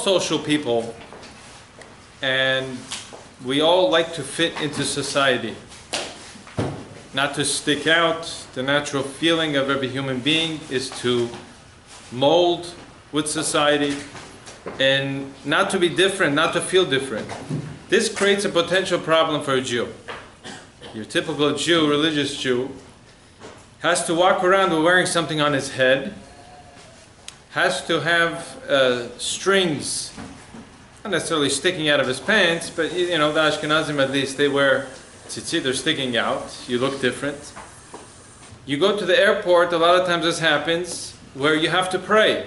social people, and we all like to fit into society, not to stick out. The natural feeling of every human being is to mold with society and not to be different, not to feel different. This creates a potential problem for a Jew. Your typical Jew, religious Jew, has to walk around with wearing something on his head, has to have strings, not necessarily sticking out of his pants, but the Ashkenazim at least, they wear tzitzit, they're sticking out. You look different. You go to the airport, a lot of times this happens, where you have to pray.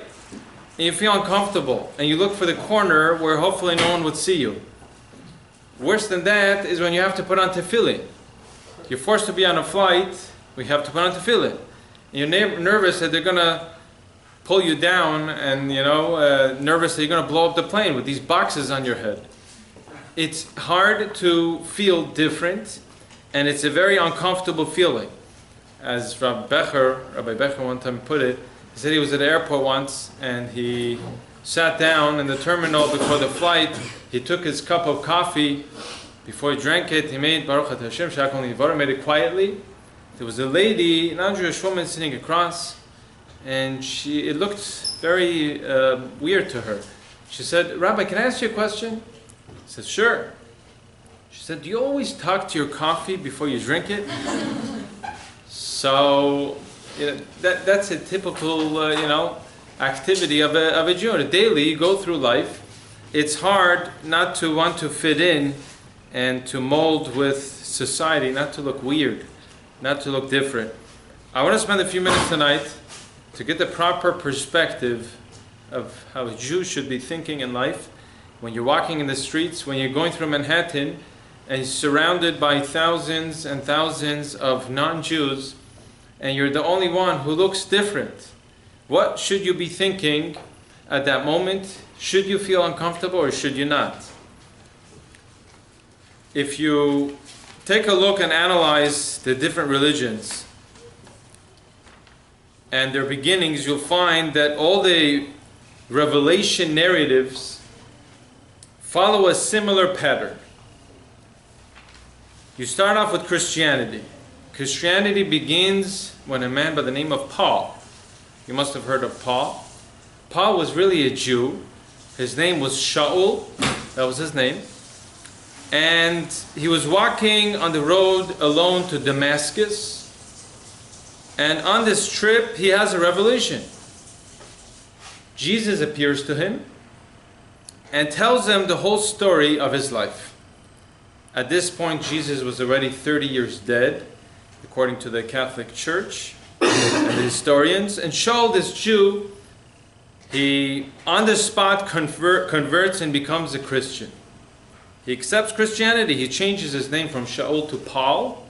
And you feel uncomfortable, and you look for the corner where hopefully no one would see you. Worse than that is when you have to put on tefillin. You're forced to be on a flight, we have to put on tefillin. And you're nervous that they're going to pull you down, and nervous that you're going to blow up the plane with these boxes on your head. It's hard to feel different, and it's a very uncomfortable feeling. As Rabbi Becher one time put it, he said he was at the airport once, and he sat down in the terminal before the flight. He took his cup of coffee. Before he drank it, he made Baruch Ata Hashem Shakol Nivar, made it quietly. There was a lady, a non-Jewish woman, sitting across, and it looked very weird to her. She said, "Rabbi, can I ask you a question?" He said, "Sure." She said, "Do you always talk to your coffee before you drink it?" So that's a typical activity of a Jew. Daily, you go through life. It's hard not to want to fit in and to mold with society, not to look weird, not to look different. I want to spend a few minutes tonight to get the proper perspective of how a Jew should be thinking in life. When you're walking in the streets, when you're going through Manhattan and surrounded by thousands and thousands of non-Jews, and you're the only one who looks different, what should you be thinking at that moment? Should you feel uncomfortable or should you not? If you take a look and analyze the different religions and their beginnings, you'll find that all the revelation narratives follow a similar pattern. You start off with Christianity. Christianity begins when a man by the name of Paul, you must have heard of Paul. Paul was really a Jew. His name was Shaul, that was his name. And he was walking on the road alone to Damascus. And on this trip, he has a revelation. Jesus appears to him and tells him the whole story of his life. At this point, Jesus was already 30 years dead, according to the Catholic Church and the historians. And Shaul, this Jew, he on the spot converts and becomes a Christian. He accepts Christianity. He changes his name from Shaul to Paul.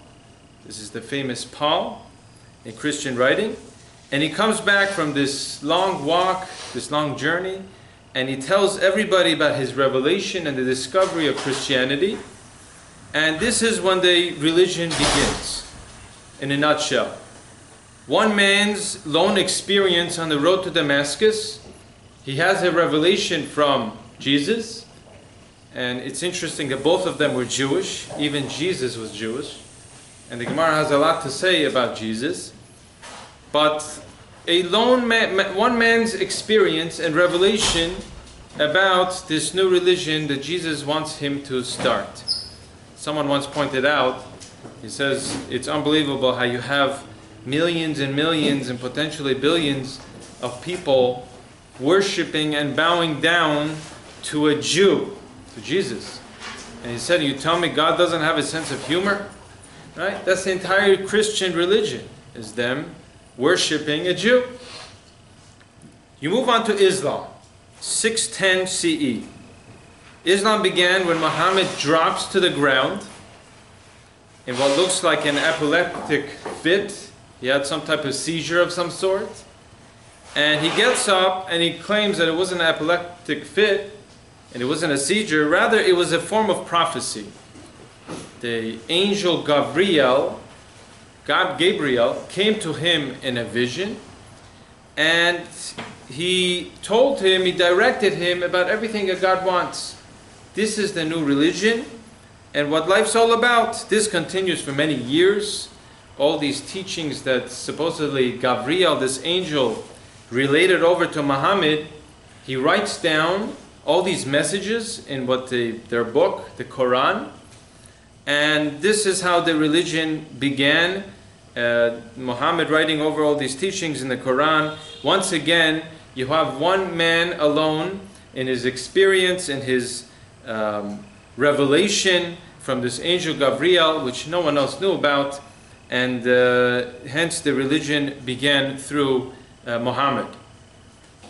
This is the famous Paul in Christian writing. And he comes back from this long walk, this long journey, and he tells everybody about his revelation and the discovery of Christianity. And this is when the religion begins, in a nutshell. One man's lone experience on the road to Damascus, he has a revelation from Jesus. And it's interesting that both of them were Jewish. Even Jesus was Jewish. And the Gemara has a lot to say about Jesus. But one man's experience and revelation about this new religion that Jesus wants him to start. Someone once pointed out, he says, it's unbelievable how you have millions and millions and potentially billions of people worshiping and bowing down to a Jew, to Jesus. And he said, you tell me God doesn't have a sense of humor? Right? That's the entire Christian religion, is them worshiping a Jew. You move on to Islam, 610 CE. Islam began when Muhammad drops to the ground in what looks like an epileptic fit. He had some type of seizure of some sort. And he gets up and he claims that it wasn't an epileptic fit and it wasn't a seizure. Rather, it was a form of prophecy. The angel Gabriel came to him in a vision, and he told him, he directed him about everything that God wants. This is the new religion and what life's all about. This continues for many years. All these teachings that supposedly Gabriel, this angel, related over to Muhammad, he writes down all these messages in their book, the Quran. And this is how the religion began. Muhammad writing over all these teachings in the Quran. Once again, you have one man alone in his experience, in his revelation from this angel Gabriel, which no one else knew about. And hence the religion began through Muhammad.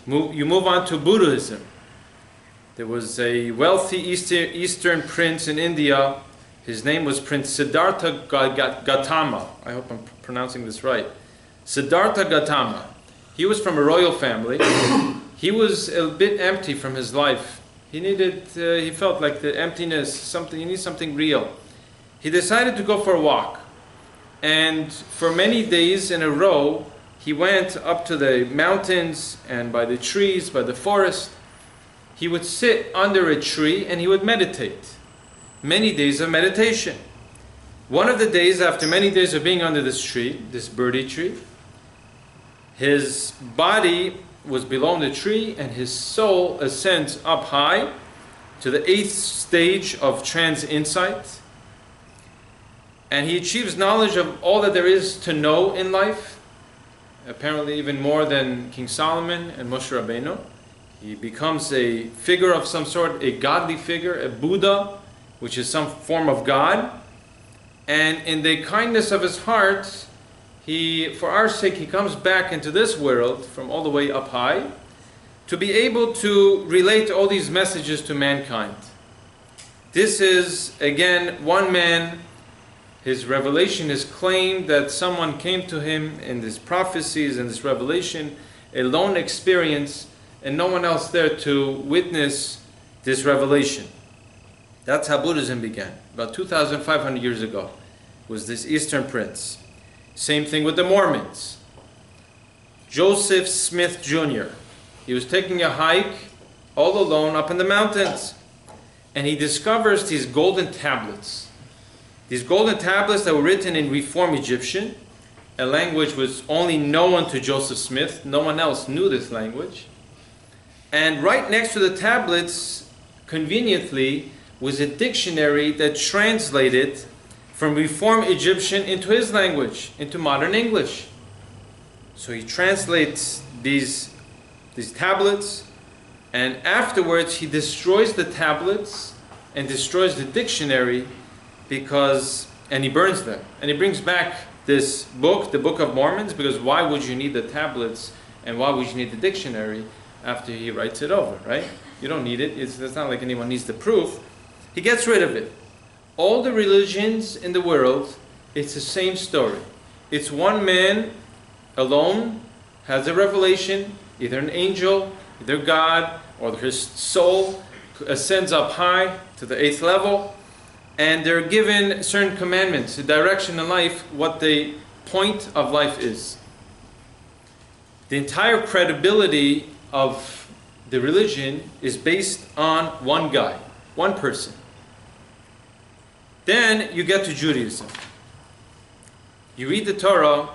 You move on to Buddhism. There was a wealthy Eastern prince in India. His name was Prince Siddhartha Gautama. I hope I'm pronouncing this right. Siddhartha Gautama. He was from a royal family. He was a bit empty from his life. He felt like the emptiness, he needs something real. He decided to go for a walk. And for many days in a row, he went up to the mountains and by the trees, by the forest. He would sit under a tree and he would meditate. Many days of meditation. One of the days, after many days of being under this tree, this birdie tree, his body was below the tree and his soul ascends up high to the 8th stage of trance insight. And he achieves knowledge of all that there is to know in life, apparently even more than King Solomon and Moshe Rabbeinu. He becomes a figure of some sort, a godly figure, a Buddha, which is some form of God. And in the kindness of his heart, for our sake, he comes back into this world from all the way up high to be able to relate all these messages to mankind. This is, again, one man. His revelation is claimed that someone came to him in these prophecies and this revelation, a lone experience, and no one else there to witness this revelation. That's how Buddhism began. About 2,500 years ago was this Eastern prince. Same thing with the Mormons. Joseph Smith Jr. He was taking a hike all alone up in the mountains. And he discovers these golden tablets. These golden tablets that were written in Reform Egyptian, a language was only known to Joseph Smith. No one else knew this language. And right next to the tablets, conveniently, was a dictionary that translated from Reform Egyptian into his language, into modern English. So he translates these tablets, and afterwards he destroys the tablets and destroys the dictionary and he burns them. And he brings back this book, the Book of Mormons, because why would you need the tablets and why would you need the dictionary after he writes it over, right? You don't need it. It's not like anyone needs the proof. He gets rid of it. All the religions in the world, it's the same story. It's one man alone has a revelation, either an angel, either God, or his soul ascends up high to the 8th level, and they're given certain commandments, a direction in life, what the point of life is. The entire credibility of the religion is based on one guy, one person. Then you get to Judaism. You read the Torah,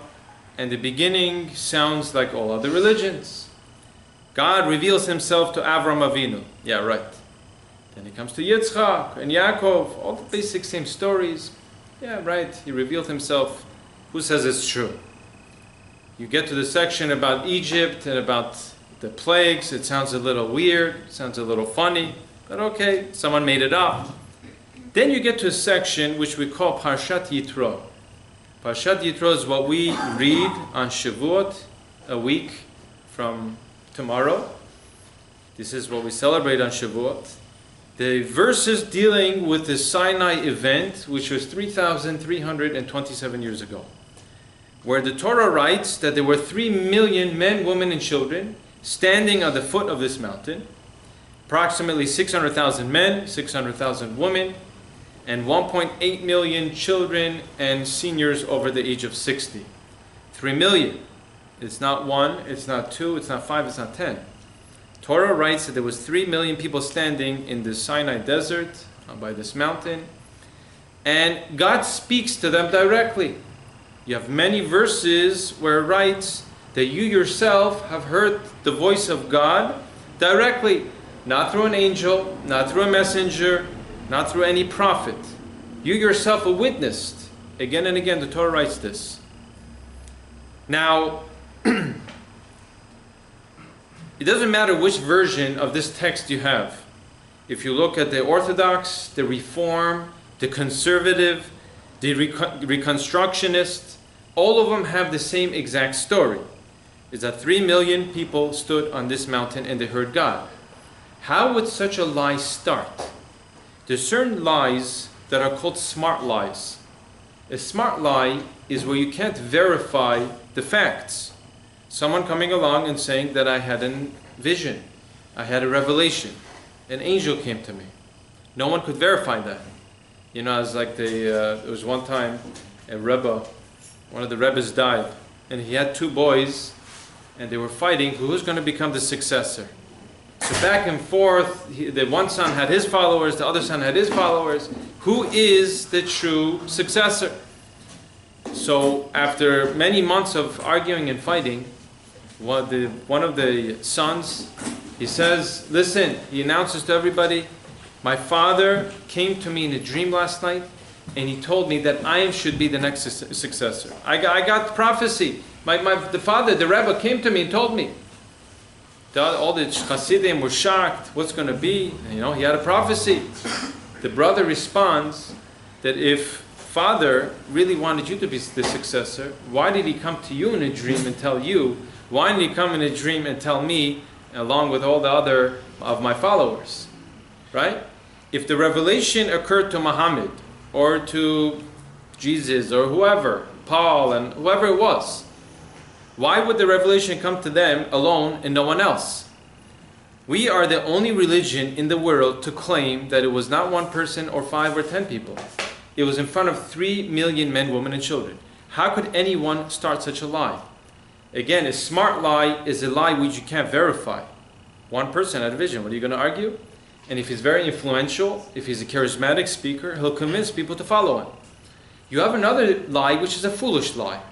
and the beginning sounds like all other religions. God reveals himself to Avram Avinu. Yeah, right. Then he comes to Yitzchak and Yaakov, all the basic same stories. Yeah, right, he revealed himself. Who says it's true? You get to the section about Egypt and about the plagues. It sounds a little weird, it sounds a little funny, but okay, someone made it up. Then you get to a section which we call Parshat Yitro. Parshat Yitro is what we read on Shavuot, a week from tomorrow. This is what we celebrate on Shavuot. The verses dealing with the Sinai event, which was 3,327 years ago, where the Torah writes that there were 3 million men, women, and children standing on the foot of this mountain, approximately 600,000 men, 600,000 women, and 1.8 million children and seniors over the age of 60. 3 million. It's not 1, it's not 2, it's not 5, it's not 10. Torah writes that there was 3 million people standing in the Sinai desert by this mountain, and God speaks to them directly. You have many verses where it writes that you yourself have heard the voice of God directly, not through an angel, not through a messenger, not through any prophet. You yourself have witnessed. Again and again the Torah writes this. Now, it doesn't matter which version of this text you have. If you look at the Orthodox, the Reform, the Conservative, the Reconstructionist, all of them have the same exact story. Is that 3 million people stood on this mountain and they heard God. How would such a lie start? There's certain lies that are called smart lies. A smart lie is where you can't verify the facts. Someone coming along and saying that I had a vision, I had a revelation, an angel came to me. No one could verify that. You know, it's like there was one time a Rebbe, one of the Rebbes died, and he had 2 boys, and they were fighting who was going to become the successor. So back and forth, the one son had his followers, the other son had his followers. Who is the true successor? So after many months of arguing and fighting, one of the sons, he says, listen, he announces to everybody, my father came to me in a dream last night, and he told me that I should be the next successor. I got prophecy. The father, the Rebbe, came to me and told me. All the Hasidim were shocked. What's going to be? You know, he had a prophecy. The brother responds that if father really wanted you to be the successor, why did he come to you in a dream and tell you? Why didn't he come in a dream and tell me, along with all the other of my followers? Right? If the revelation occurred to Muhammad, or to Jesus, or whoever, Paul, and whoever it was, why would the revelation come to them alone and no one else? We are the only religion in the world to claim that it was not 1 person or 5 or 10 people. It was in front of 3 million men, women, and children. How could anyone start such a lie? Again, a smart lie is a lie which you can't verify. 1 person had a vision. What are you going to argue? And if he's very influential, if he's a charismatic speaker, he'll convince people to follow him. You have another lie which is a foolish lie.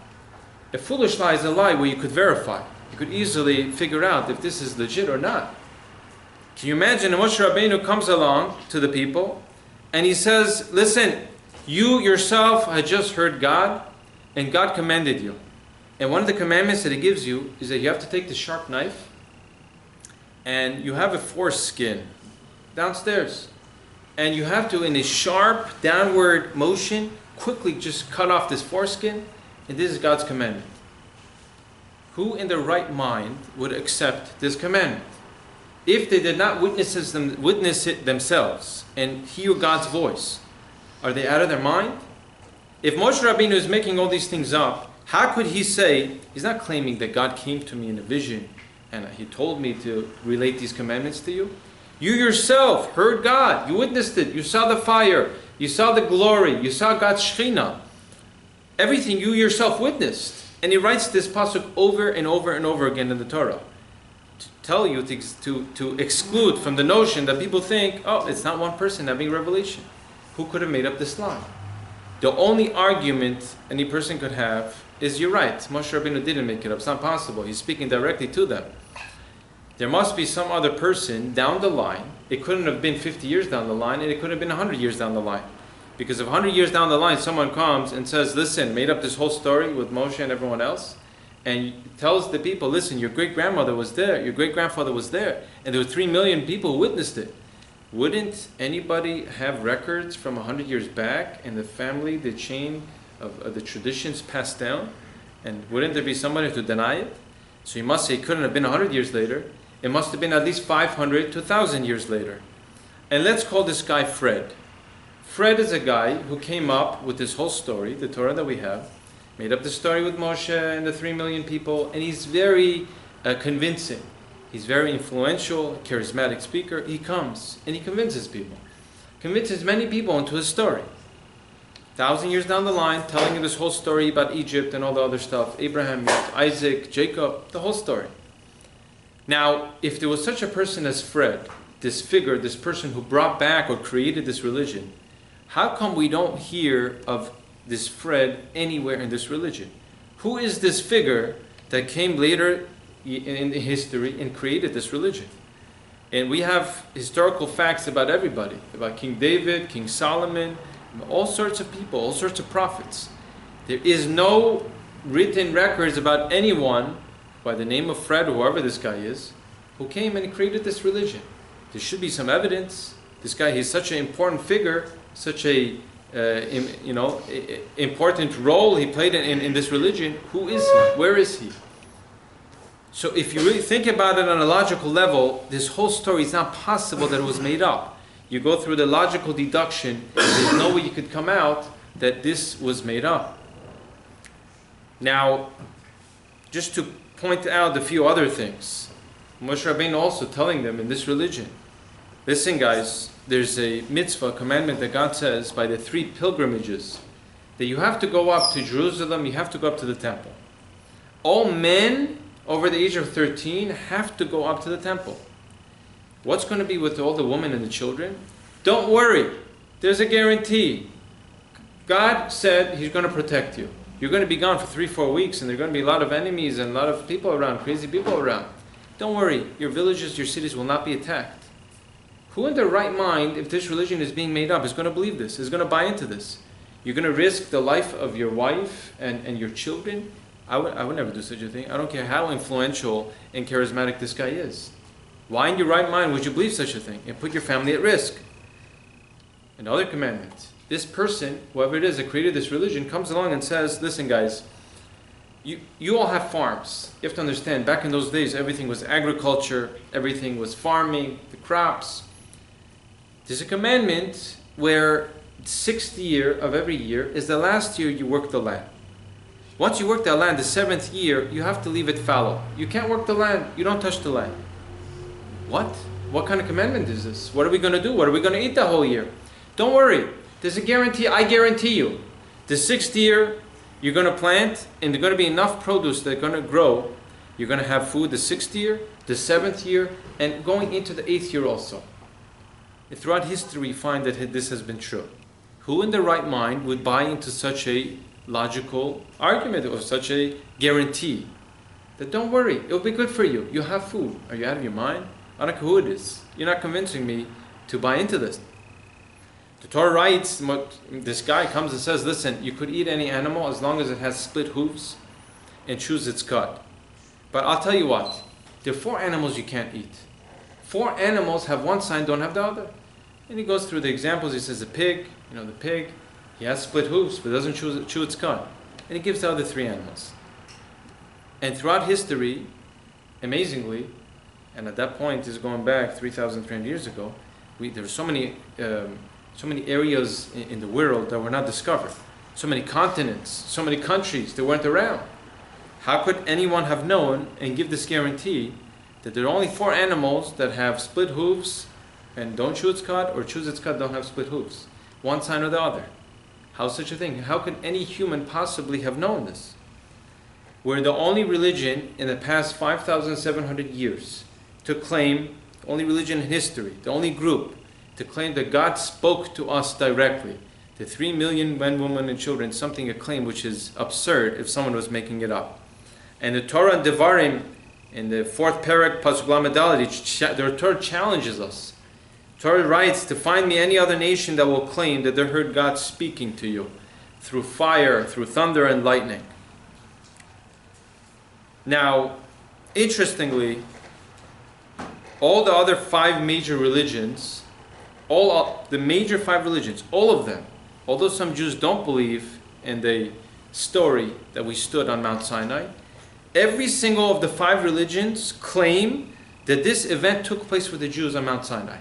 A foolish lie is a lie where you could verify. You could easily figure out if this is legit or not. Can you imagine Moshe Rabbeinu comes along to the people and he says, listen, you yourself had just heard God and God commanded you. And one of the commandments that he gives you is that you have to take the sharp knife and you have a foreskin downstairs. And you have to, in a sharp downward motion, quickly just cut off this foreskin. And this is God's commandment. Who in their right mind would accept this commandment? If they did not witness it themselves and hear God's voice, are they out of their mind? If Moshe Rabbeinu is making all these things up, how could he say, he's not claiming that God came to me in a vision and he told me to relate these commandments to you? You yourself heard God, you witnessed it, you saw the fire, you saw the glory, you saw God's Shekhinah. Everything you yourself witnessed. And he writes this pasuk over and over and over again in the Torah. To tell you, to exclude from the notion that people think, oh, it's not 1 person having revelation. Who could have made up this lie? The only argument any person could have is, you're right, Moshe Rabbeinu didn't make it up. It's not possible. He's speaking directly to them. There must be some other person down the line. It couldn't have been 50 years down the line, and it could have been 100 years down the line. Because if 100 years down the line someone comes and says, listen, made up this whole story with Moshe and everyone else, and tells the people, listen, your great-grandmother was there, your great-grandfather was there, and there were 3 million people who witnessed it. Wouldn't anybody have records from 100 years back in the family, the chain of the traditions passed down? And wouldn't there be somebody to deny it? So you must say it couldn't have been 100 years later. It must have been at least 500 to 1,000 years later. And let's call this guy Fred. Fred is a guy who came up with this whole story, the Torah that we have, made up the story with Moshe and the 3 million people, and he's very convincing. He's very influential, charismatic speaker. He comes and he convinces people. Convinces many people into his story. 1,000 years down the line, telling you this whole story about Egypt and all the other stuff. Abraham, Isaac, Jacob, the whole story. Now, if there was such a person as Fred, this figure, this person who brought back or created this religion, how come we don't hear of this Fred anywhere in this religion? Who is this figure that came later in history and created this religion? And we have historical facts about everybody, about King David, King Solomon, all sorts of people, all sorts of prophets. There is no written records about anyone by the name of Fred, or whoever this guy is, who came and created this religion. There should be some evidence. This guy, he's such an important figure, such a important role he played in this religion. Who is he? Where is he? So if you really think about it on a logical level, this whole story is not possible that it was made up. You go through the logical deduction, there's no way you could come out that this was made up. Now, just to point out a few other things, Moshe Rabbeinu also telling them in this religion, listen guys, there's a mitzvah, commandment that God says by the 3 pilgrimages, that you have to go up to Jerusalem, you have to go up to the temple. All men over the age of 13 have to go up to the temple. What's going to be with all the women and the children? Don't worry. There's a guarantee. God said He's going to protect you. You're going to be gone for 3-4 weeks, and there are going to be a lot of enemies and a lot of people around, crazy people around. Don't worry. Your villages, your cities will not be attacked. Who in their right mind, if this religion is being made up, is going to believe this, is going to buy into this? You're going to risk the life of your wife and your children? I would never do such a thing. I don't care how influential and charismatic this guy is. Why in your right mind would you believe such a thing and put your family at risk? Another commandment. This person, whoever it is that created this religion, comes along and says, listen guys, you all have farms. You have to understand, back in those days, everything was agriculture, everything was farming, the crops. There's a commandment where the 6th year of every year is the last year you work the land. Once you work the land, the 7th year, you have to leave it fallow. You can't work the land. You don't touch the land. What? What kind of commandment is this? What are we going to do? What are we going to eat the whole year? Don't worry. There's a guarantee. I guarantee you. The 6th year, you're going to plant, and there's going to be enough produce that's going to grow. You're going to have food the 6th year, the 7th year, and going into the 8th year also. And throughout history, we find that this has been true. Who in their right mind would buy into such a logical argument or such a guarantee? That don't worry, it'll be good for you. You have food. Are you out of your mind? I don't care who it is. You're not convincing me to buy into this. The Torah writes, this guy comes and says, listen, you could eat any animal as long as it has split hooves and chews its cud. But I'll tell you what, there are 4 animals you can't eat. 4 animals have one sign, don't have the other. And he goes through the examples. He says the pig, the pig, he has split hooves but doesn't chew its cud. And he gives the other 3 animals. And throughout history, amazingly, and at that point, this is going back 3,300 years ago, there were so many areas in the world that were not discovered. So many continents, so many countries that weren't around. How could anyone have known and give this guarantee that there are only 4 animals that have split hooves and don't chew its cud, or chews its cud, don't have split hooves? One sign or the other. How's such a thing? How could any human possibly have known this? We're the only religion in the past 5,700 years to claim, only religion in history, the only group to claim that God spoke to us directly. The 3 million men, women, and children, something a claim which is absurd if someone was making it up. And the Torah and Devarim, in the 4th parak, Pasuk Lamed Daled, the Torah challenges us. Torah writes, to find me any other nation that will claim that they heard God speaking to you through fire, through thunder and lightning. Now, interestingly, all the other 5 major religions, the major 5 religions, all of them, although some Jews don't believe in the story that we stood on Mount Sinai, every single of the 5 religions claim that this event took place with the Jews on Mount Sinai.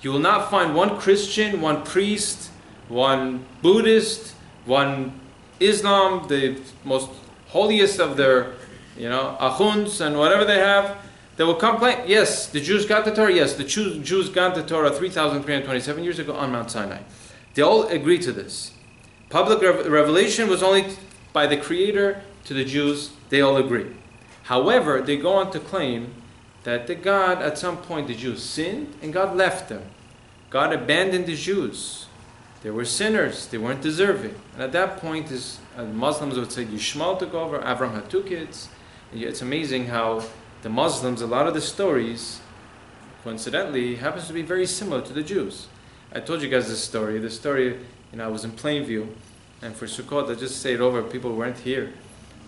You will not find one Christian, one priest, one Buddhist, one Islam, the most holiest of their, achuns and whatever they have, that will come claim, yes, the Jews got the Torah, yes, the Jews got the Torah 3,327 years ago on Mount Sinai. They all agree to this. Public revelation was only by the Creator to the Jews. They all agree. However, they go on to claim that the God, at some point, the Jews sinned and God left them. God abandoned the Jews. They were sinners. They weren't deserving. And at that point, Muslims would say Yishmael took over. Avram had 2 kids. And it's amazing how the Muslims, a lot of the stories, coincidentally, happens to be very similar to the Jews. I told you guys this story. The story, I was in Plainview, and for Sukkot, I just say it over. People weren't here.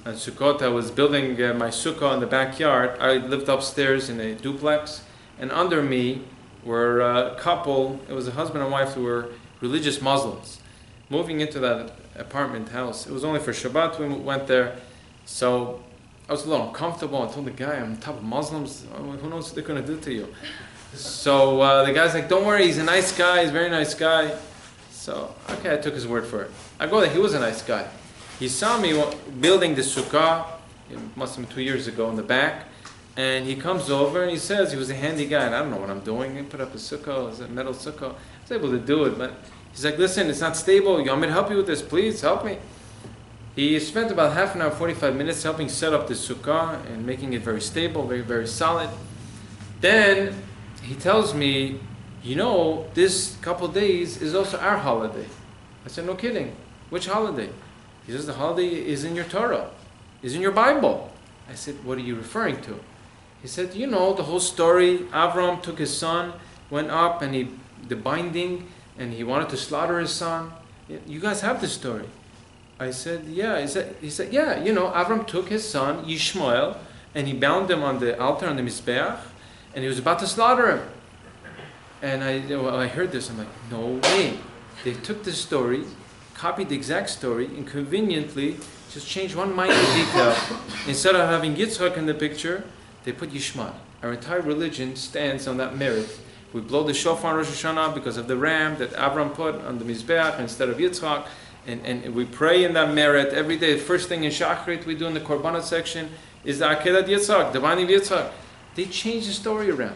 And Sukkot, I was building my sukkah in the backyard. I lived upstairs in a duplex, and under me were a couple. It was a husband and wife who were religious Muslims. Moving into that apartment house, it was only for Shabbat we went there. So I was a little uncomfortable. I told the guy, I'm on top of Muslims. Who knows what they're going to do to you? So the guy's like, don't worry, he's a nice guy. He's a very nice guy. So, okay, I took his word for it. I go there, he was a nice guy. He saw me building the sukkah, it must have been 2 years ago, in the back, and he comes over and he says, he was a handy guy, and I don't know what I'm doing. He put up a sukkah, it was a metal sukkah. I was able to do it, but he's like, listen, it's not stable. You want me to help you with this? Please, help me. He spent about half an hour, 45 minutes helping set up the sukkah and making it very stable, very, very solid. Then he tells me, this couple days is also our holiday. I said, no kidding. Which holiday? He says, the holiday is in your Torah, is in your Bible. I said, what are you referring to? He said, the whole story. Avram took his son, went up, and the binding, and he wanted to slaughter his son. You guys have this story. I said, yeah. He said, yeah, Avram took his son, Yishmael, and he bound him on the altar, on the Mizbeach, and he was about to slaughter him. And I heard this, I'm like, no way. They took this story, copied the exact story, and conveniently just changed one minor detail. Instead of having Yitzchak in the picture, they put Yishmael. Our entire religion stands on that merit. We blow the shofar on Rosh Hashanah because of the ram that Avram put on the Mizbeach instead of Yitzchak. And we pray in that merit every day. The first thing in Shachrit we do in the Korbanot section is the Akedat Yitzchak, the binding of Yitzchak. They changed the story around.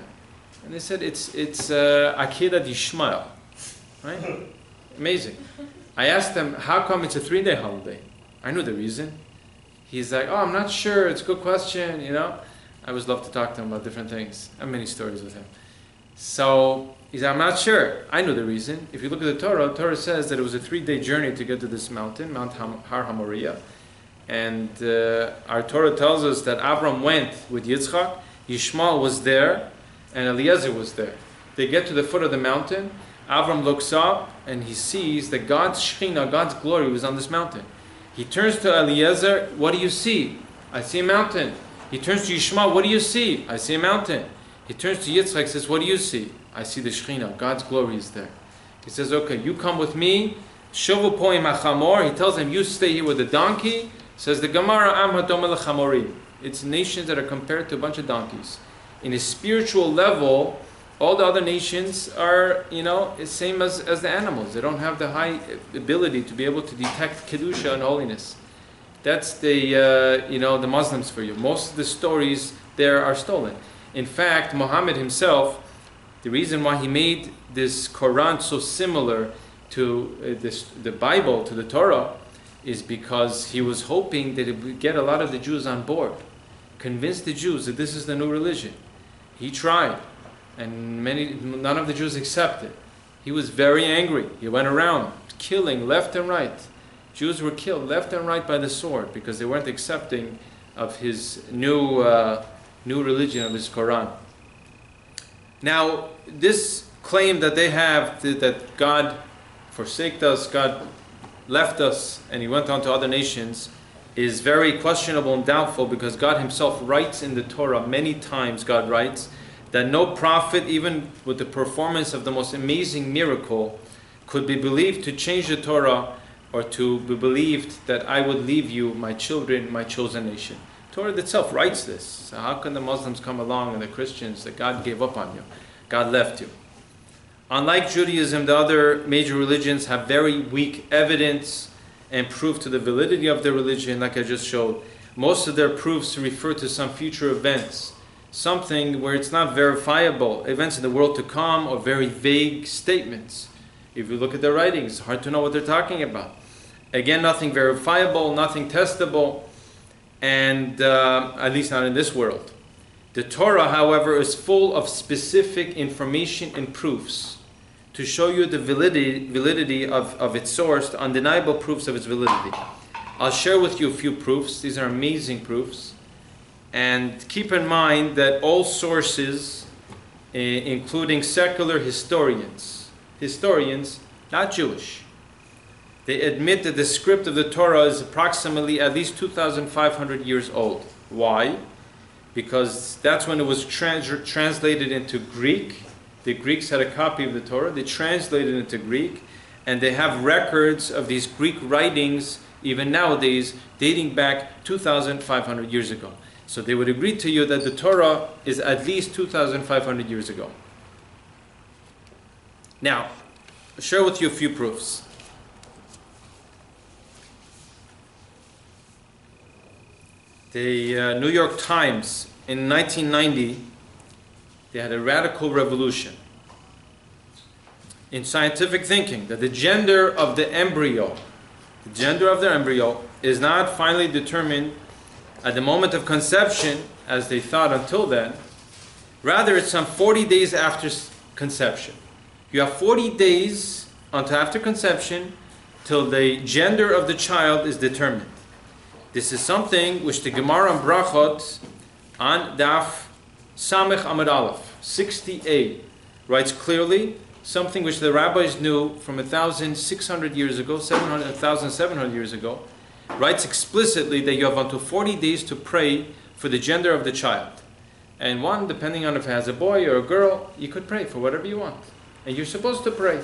And they said it's Akedat Yishmael. Right? Amazing. I asked them, how come it's a 3-day holiday? I knew the reason. He's like, I'm not sure. It's a good question, I always love to talk to him about different things. I have many stories with him. So he said, I'm not sure. I knew the reason. If you look at the Torah says that it was a 3-day journey to get to this mountain, Mount Har HaMoriah. And our Torah tells us that Avram went with Yitzchak, Yishmael was there, and Eliezer was there. They get to the foot of the mountain. Avram looks up and he sees that God's Shekhinah, God's glory was on this mountain. He turns to Eliezer, what do you see? I see a mountain. He turns to Yishmael, what do you see? I see a mountain. He turns to Yitzchak, says, what do you see? I see the Shekhinah, God's glory is there. He says, okay, you come with me. Shovu po im hachamor. He tells him, you stay here with the donkey. Says the Gemara, Am hadom lechamorim. It's nations that are compared to a bunch of donkeys. In a spiritual level, all the other nations are, the same as the animals. They don't have the high ability to be able to detect Kedusha and holiness. That's the Muslims for you. Most of the stories there are stolen. In fact, Muhammad himself, the reason why he made this Quran so similar to the Bible, to the Torah, is because he was hoping that it would get a lot of the Jews on board. Convince the Jews that this is the new religion. He tried. And none of the Jews accepted. He was very angry. He went around killing left and right. Jews were killed left and right by the sword because they weren't accepting of his new religion, of his Quran. Now, this claim that they have that God forsaked us, God left us, and he went on to other nations, is very questionable and doubtful because God himself writes in the Torah, many times God writes, that no prophet, even with the performance of the most amazing miracle, could be believed to change the Torah or to be believed that I would leave you, my children, my chosen nation. Torah itself writes this. So how can the Muslims come along and the Christians that God gave up on you? God left you. Unlike Judaism, the other major religions have very weak evidence and proof to the validity of their religion, like I just showed. Most of their proofs refer to some future events, something where it's not verifiable, events in the world to come, or very vague statements. If you look at their writings, it's hard to know what they're talking about. Again, nothing verifiable, nothing testable, and at least not in this world. The Torah, however, is full of specific information and proofs to show you the validity of its source, the undeniable proofs of its validity. I'll share with you a few proofs. These are amazing proofs. And keep in mind that all sources, including secular historians, not Jewish, they admit that the script of the Torah is approximately at least 2,500 years old. Why? Because that's when it was translated into Greek. The Greeks had a copy of the Torah. They translated it into Greek, and they have records of these Greek writings, even nowadays, dating back 2,500 years ago. So they would agree to you that the Torah is at least 2,500 years ago. Now, I'll share with you a few proofs. The New York Times in 1990, they had a radical revolution in scientific thinking that the gender of the embryo is not finally determined at the moment of conception, as they thought until then. Rather, it's some 40 days after conception. You have 40 days until after conception till the gender of the child is determined. This is something which the Gemara on Brachot on Daf Samech Amud Aleph 60a writes clearly, something which the rabbis knew from 1,600 years ago, 1,700 years ago, writes explicitly that you have until 40 days to pray for the gender of the child. And one, depending on if it has a boy or a girl, you could pray for whatever you want. And you're supposed to pray.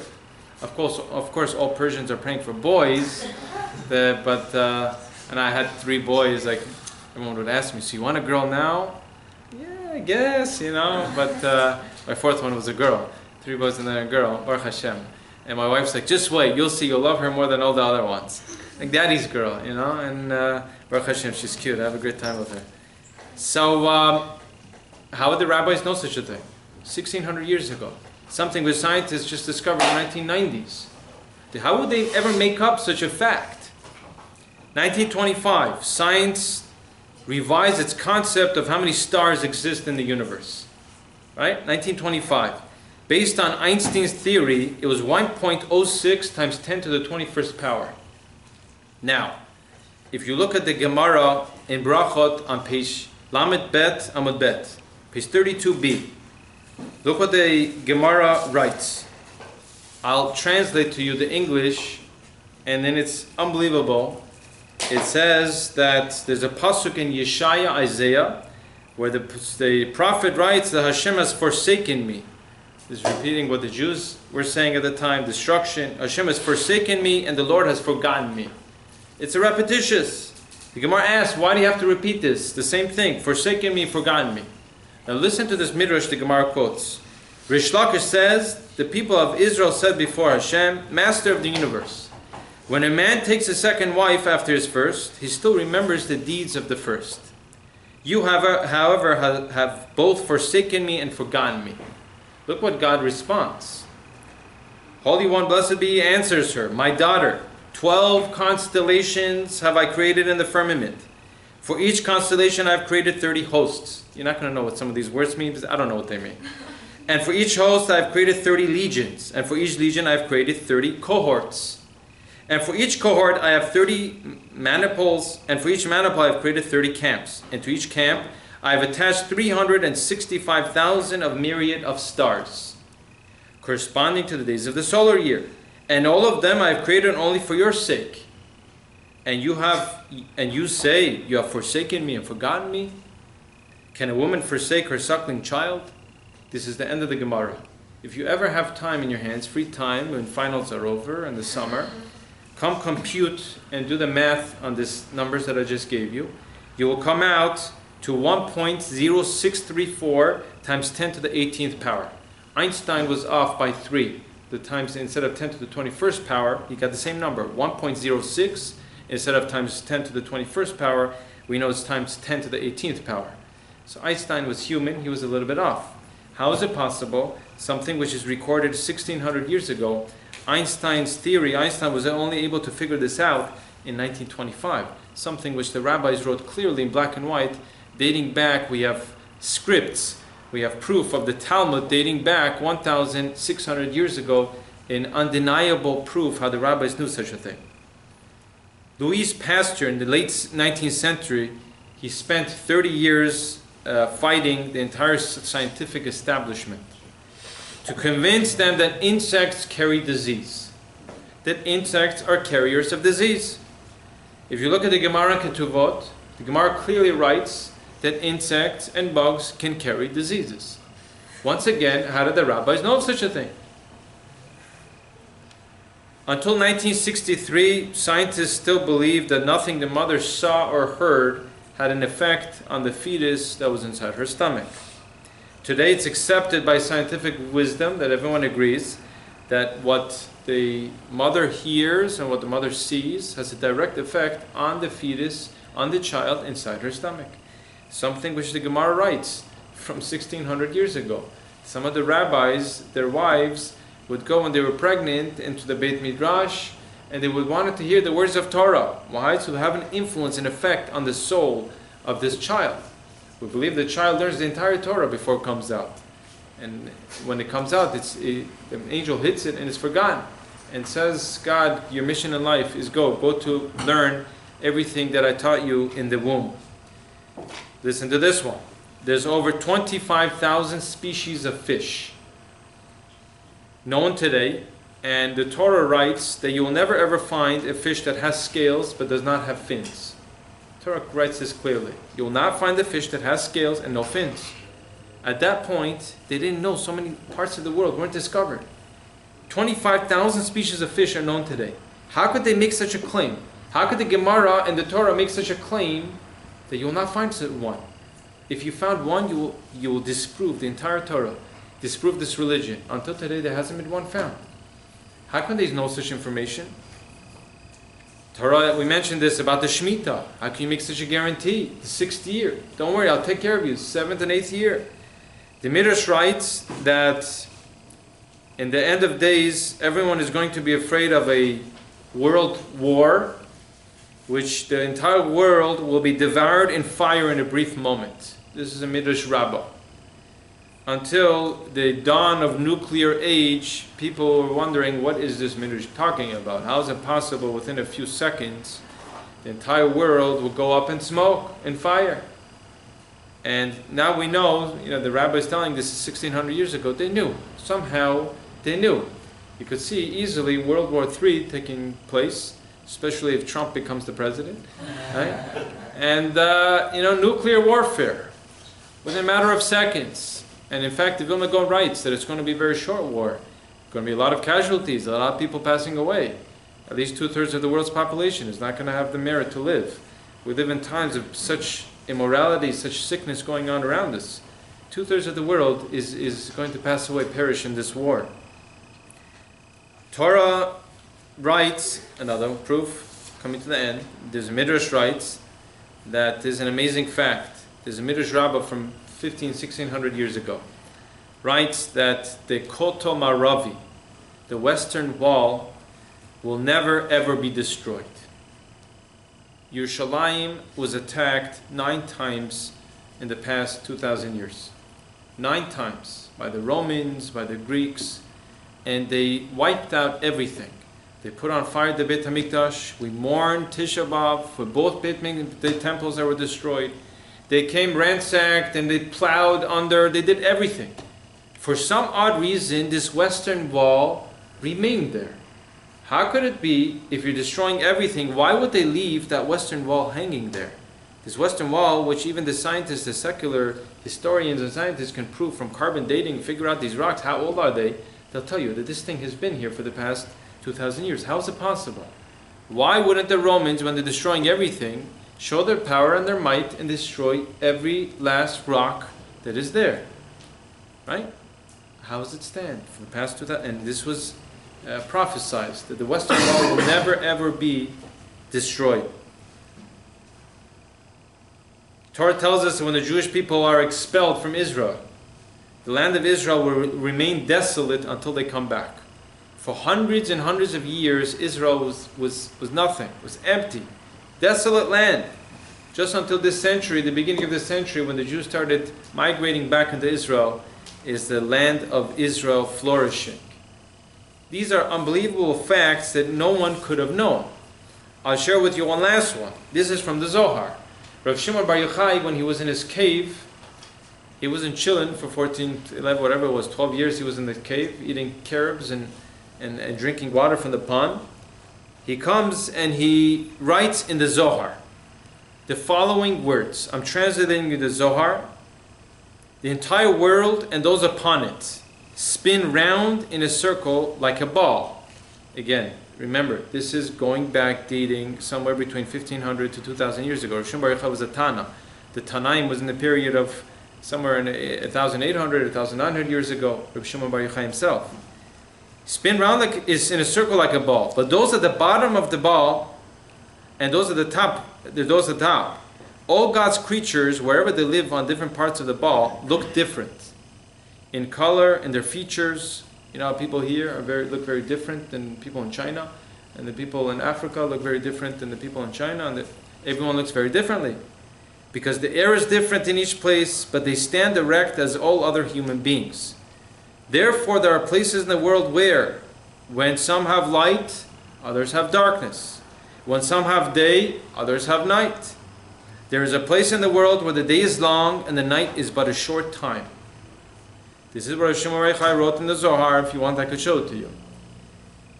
Of course, all Persians are praying for boys, and I had 3 boys, like, everyone would ask me, so you want a girl now? Yeah, I guess, but my 4th one was a girl. 3 boys and then a girl, Baruch Hashem. And my wife's like, just wait, you'll see, you'll love her more than all the other ones. Like daddy's girl, and Baruch Hashem, she's cute, I have a great time with her. So, how would the rabbis know such a thing? 1,600 years ago. Something which scientists just discovered in the 1990s. How would they ever make up such a fact? 1925, science revised its concept of how many stars exist in the universe. Right? 1925. Based on Einstein's theory, it was 1.06 times 10 to the 21st power. Now, if you look at the Gemara in Brachot on page Lamed Bet Amud Bet, page 32b, look what the Gemara writes. I'll translate to you the English, and then it's unbelievable. It says that there's a pasuk in Yeshaya, Isaiah, where the prophet writes that Hashem has forsaken me. This is repeating what the Jews were saying at the time, destruction. Hashem has forsaken me and the Lord has forgotten me. It's a repetitious. The Gemara asks, why do you have to repeat this? The same thing, forsaken me, forgotten me. Now listen to this midrash the Gemara quotes. Rish Lakish says, the people of Israel said before Hashem, Master of the universe, when a man takes a second wife after his first, he still remembers the deeds of the first. You, however, have both forsaken me and forgotten me. Look what God responds. Holy One, blessed be He, answers her, my daughter, 12 constellations have I created in the firmament. For each constellation I have created 30 hosts. You're not going to know what some of these words mean, because I don't know what they mean. And for each host I have created 30 legions. And for each legion I have created 30 cohorts. And for each cohort I have 30 maniples. And for each maniple I have created 30 camps. And to each camp I have attached 365,000 of myriad of stars, corresponding to the days of the solar year. And all of them I have created only for your sake. And you say, you have forsaken me and forgotten me? Can a woman forsake her suckling child? This is the end of the Gemara. If you ever have time in your hands, free time when finals are over in the summer, come compute and do the math on these numbers that I just gave you. You will come out to 1.0634 times 10 to the 18th power. Einstein was off by 3. The times, instead of 10 to the 21st power, he got the same number, 1.06. Instead of times 10 to the 21st power, we know it's times 10 to the 18th power. So Einstein was human, he was a little bit off. How is it possible, something which is recorded 1,600 years ago, Einstein's theory, Einstein was only able to figure this out in 1925, something which the rabbis wrote clearly in black and white, dating back. We have scripts, we have proof of the Talmud dating back 1,600 years ago, in undeniable proof how the rabbis knew such a thing. Louis Pasteur, in the late 19th century, he spent 30 years fighting the entire scientific establishment to convince them that insects carry disease, that insects are carriers of disease. If you look at the Gemara Ketuvot, the Gemara clearly writes that insects and bugs can carry diseases. Once again, how did the rabbis know of such a thing? Until 1963, scientists still believed that nothing the mother saw or heard had an effect on the fetus that was inside her stomach. Today it's accepted by scientific wisdom that everyone agrees that what the mother hears and what the mother sees has a direct effect on the fetus, on the child inside her stomach. Something which the Gemara writes from 1600 years ago. Some of the rabbis, their wives, would go when they were pregnant into the Beit Midrash, and they would want to hear the words of Torah. Why? To have an influence and effect on the soul of this child. We believe the child learns the entire Torah before it comes out. And when it comes out, the angel hits it and it's forgotten. And says, God, your mission in life is go to learn everything that I taught you in the womb. Listen to this one. There's over 25,000 species of fish known today, and the Torah writes that you will never ever find a fish that has scales but does not have fins. Torah writes this clearly. You will not find a fish that has scales and no fins. At that point, they didn't know so many parts of the world weren't discovered. 25,000 species of fish are known today. How could they make such a claim? How could the Gemara and the Torah make such a claim that you will not find one? If you found one, you will disprove the entire Torah, disprove this religion. Until today, there hasn't been one found. How can they know such information? Torah, we mentioned this about the Shemitah. How can you make such a guarantee? The 6th year. Don't worry, I'll take care of you. 7th and 8th year. The Midrash writes that in the end of days, everyone is going to be afraid of a world war, which the entire world will be devoured in fire in a brief moment. This is a Midrash Rabbah. Until the dawn of nuclear age, people were wondering, what is this Midrash talking about? How is it possible within a few seconds the entire world will go up in smoke and fire? And now we know, the rabbi is telling this is 1600 years ago. They knew. Somehow they knew. You could see easily World War III taking place, especially if Trump becomes the president. Right? And, nuclear warfare within a matter of seconds. And in fact, the Vilna Gaon writes that it's going to be a very short war. There's going to be a lot of casualties, a lot of people passing away. At least 2/3 of the world's population is not going to have the merit to live. We live in times of such immorality, such sickness going on around us. 2/3 of the world is going to pass away, perish in this war. Torah writes, another proof, coming to the end, there's a Midrash writes that there's an amazing fact. There's a Midrash Rabbah from 1600 years ago, writes that the Koto Maravi, the western wall, will never ever be destroyed. Yerushalayim was attacked 9 times in the past 2,000 years. 9 times by the Romans, by the Greeks, and they wiped out everything. They put on fire the Beit HaMikdash. We mourned Tisha B'Av for both the temples that were destroyed. They came ransacked and they plowed under, they did everything. For some odd reason, this western wall remained there. How could it be, if you're destroying everything, why would they leave that western wall hanging there? This western wall, which even the scientists, the secular historians and scientists can prove from carbon dating, figure out these rocks, how old are they? They'll tell you that this thing has been here for the past 2,000 years. How is it possible? Why wouldn't the Romans, when they're destroying everything, show their power and their might and destroy every last rock that is there? Right? How does it stand for the past 2,000? And this was prophesied, that the western wall will never ever be destroyed. Torah tells us that when the Jewish people are expelled from Israel, the land of Israel will remain desolate until they come back. For hundreds and hundreds of years, Israel was nothing, was empty, desolate land. Just until this century, the beginning of this century, when the Jews started migrating back into Israel, is the land of Israel flourishing. These are unbelievable facts that no one could have known. I'll share with you one last one. This is from the Zohar. Rav Shimon Bar Yochai, when he was in his cave, he was in chilling for 14, 11, whatever it was, 12 years he was in the cave, eating carobs and drinking water from the pond. He comes and he writes in the Zohar the following words. I'm translating the Zohar. The entire world and those upon it spin round in a circle like a ball. Again, remember, this is going back, dating somewhere between 1500 to 2000 years ago. Rav Shimon Bar Yochai was a Tana. The Tanaim was in the period of somewhere in 1800, 1900 years ago. Rabbi Shimon Bar Yochai himself. Spin round is in a circle like a ball. But those at the bottom of the ball and those at the top, all God's creatures, wherever they live on different parts of the ball, look different. In color, in their features. You know, people here look very different than people in China. And the people in Africa look very different than the people in China. And everyone looks very differently. Because the air is different in each place, but they stand erect as all other human beings. Therefore, there are places in the world where, when some have light, others have darkness. When some have day, others have night. There is a place in the world where the day is long and the night is but a short time. This is what Rav Shimon Bar Yochai wrote in the Zohar. If you want, I could show it to you.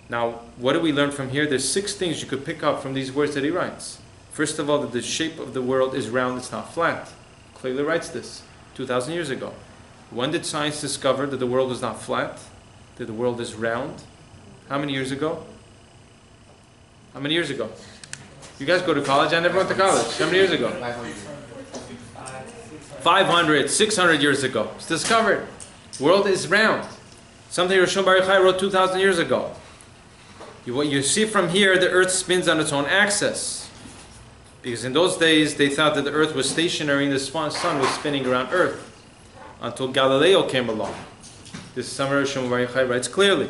Now, what do we learn from here? There's 6 things you could pick up from these words that he writes. First of all, that the shape of the world is round, it's not flat. Clearly writes this 2,000 years ago. When did science discover that the world is not flat? That the world is round? How many years ago? How many years ago? You guys go to college? I never went to college. How many years ago? 500, 600 years ago. It's discovered. The world is round. Something Rav Shimon Bar Yochai wrote 2,000 years ago. What you see from here, the earth spins on its own axis. Because in those days, they thought that the earth was stationary and the sun was spinning around earth. Until Galileo came along. This is somewhere Rav Shimon Bar Yochai writes clearly.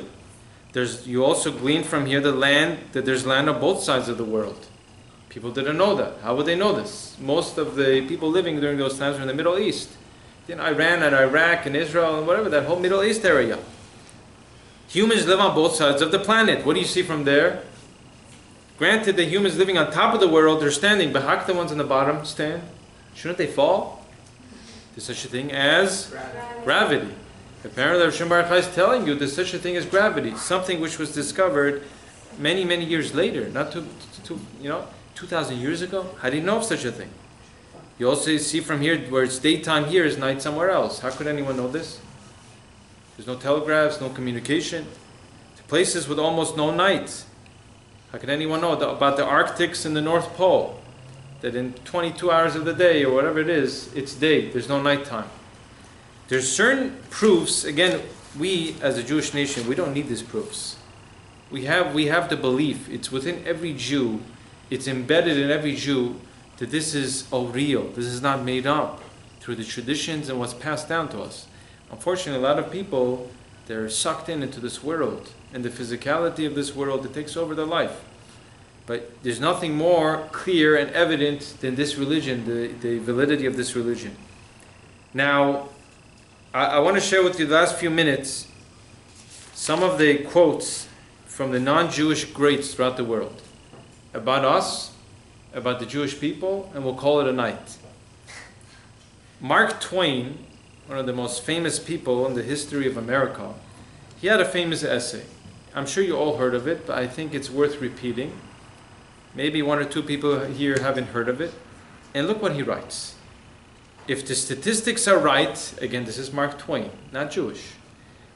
You also glean from here that there's land on both sides of the world. People didn't know that. How would they know this? Most of the people living during those times were in the Middle East. In Iran and Iraq and Israel and whatever, that whole Middle East area. Humans live on both sides of the planet. What do you see from there? Granted, the humans living on top of the world, they're standing, but how can the ones on the bottom stand? Shouldn't they fall? There's such a thing as gravity. Apparently, Rav Shimon Bar Yochai is telling you there's such a thing as gravity, something which was discovered many, many years later, not 2,000 years ago. How do you know of such a thing? You also see from here where it's daytime here is night somewhere else. How could anyone know this? There's no telegraphs, no communication. Places with almost no night. How can anyone know about the Arctics and the North Pole? That in 22 hours of the day or whatever it is, it's day. There's no nighttime. There's certain proofs. Again, we as a Jewish nation, we don't need these proofs. We have the belief. It's within every Jew. It's embedded in every Jew that this is all real. This is not made up through the traditions and what's passed down to us. Unfortunately, a lot of people, they're sucked into this world. And the physicality of this world, it takes over their life. But there's nothing more clear and evident than this religion, the validity of this religion. Now, I want to share with you the last few minutes some of the quotes from the non-Jewish greats throughout the world about us, about the Jewish people, and we'll call it a night. Mark Twain, one of the most famous people in the history of America, he had a famous essay. I'm sure you all heard of it, but I think it's worth repeating. Maybe 1 or 2 people here haven't heard of it. And look what he writes. If the statistics are right, again, this is Mark Twain, not Jewish,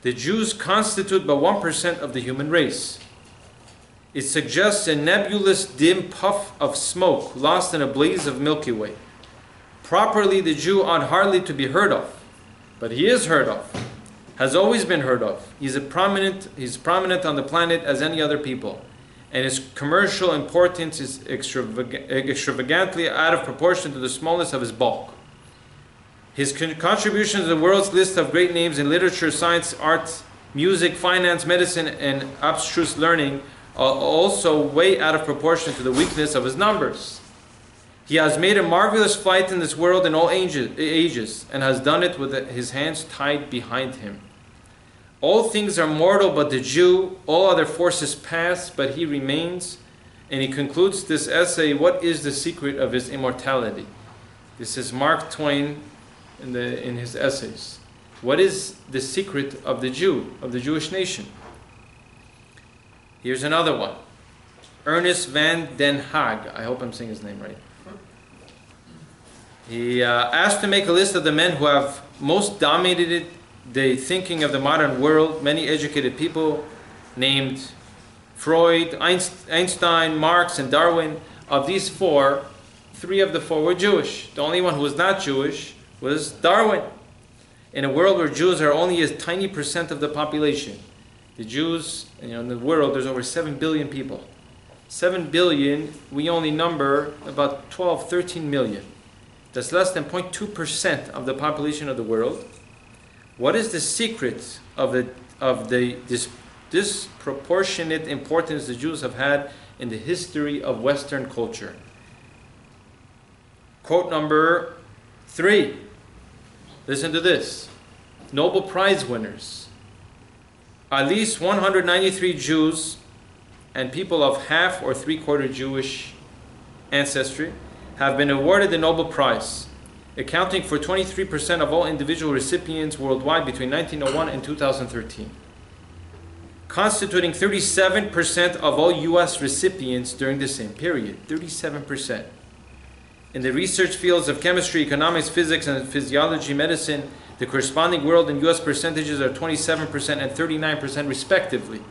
the Jews constitute but 1% of the human race. It suggests a nebulous, dim puff of smoke lost in a blaze of Milky Way. Properly, the Jew ought hardly to be heard of, but he is heard of, has always been heard of. He's prominent on the planet as any other people, and his commercial importance is extravagantly out of proportion to the smallness of his bulk. His contributions to the world's list of great names in literature, science, art, music, finance, medicine, and abstruse learning are also way out of proportion to the weakness of his numbers. He has made a marvelous flight in this world in all ages, and has done it with his hands tied behind him. All things are mortal but the Jew, all other forces pass, but he remains. And he concludes this essay, what is the secret of his immortality? This is Mark Twain in his essays. What is the secret of the Jew, of the Jewish nation? Here's another one. Ernest van den Haag. I hope I'm saying his name right. He asked to make a list of the men who have most dominated the thinking of the modern world. Many educated people named Freud, Einstein, Marx, and Darwin. Of these four, three of the four were Jewish. The only one who was not Jewish was Darwin. In a world where Jews are only a tiny percent of the population, the Jews, in the world, there's over 7 billion people. 7 billion, we only number about 12, 13 million. That's less than 0.2% of the population of the world. What is the secret of this disproportionate importance the Jews have had in the history of Western culture? Quote number 3. Listen to this. Nobel Prize winners. At least 193 Jews and people of half or three-quarter Jewish ancestry have been awarded the Nobel Prize, accounting for 23% of all individual recipients worldwide between 1901 and 2013, constituting 37% of all U.S. recipients during the same period. 37%. In the research fields of chemistry, economics, physics, and physiology, medicine, the corresponding world and U.S. percentages are 27% and 39% respectively.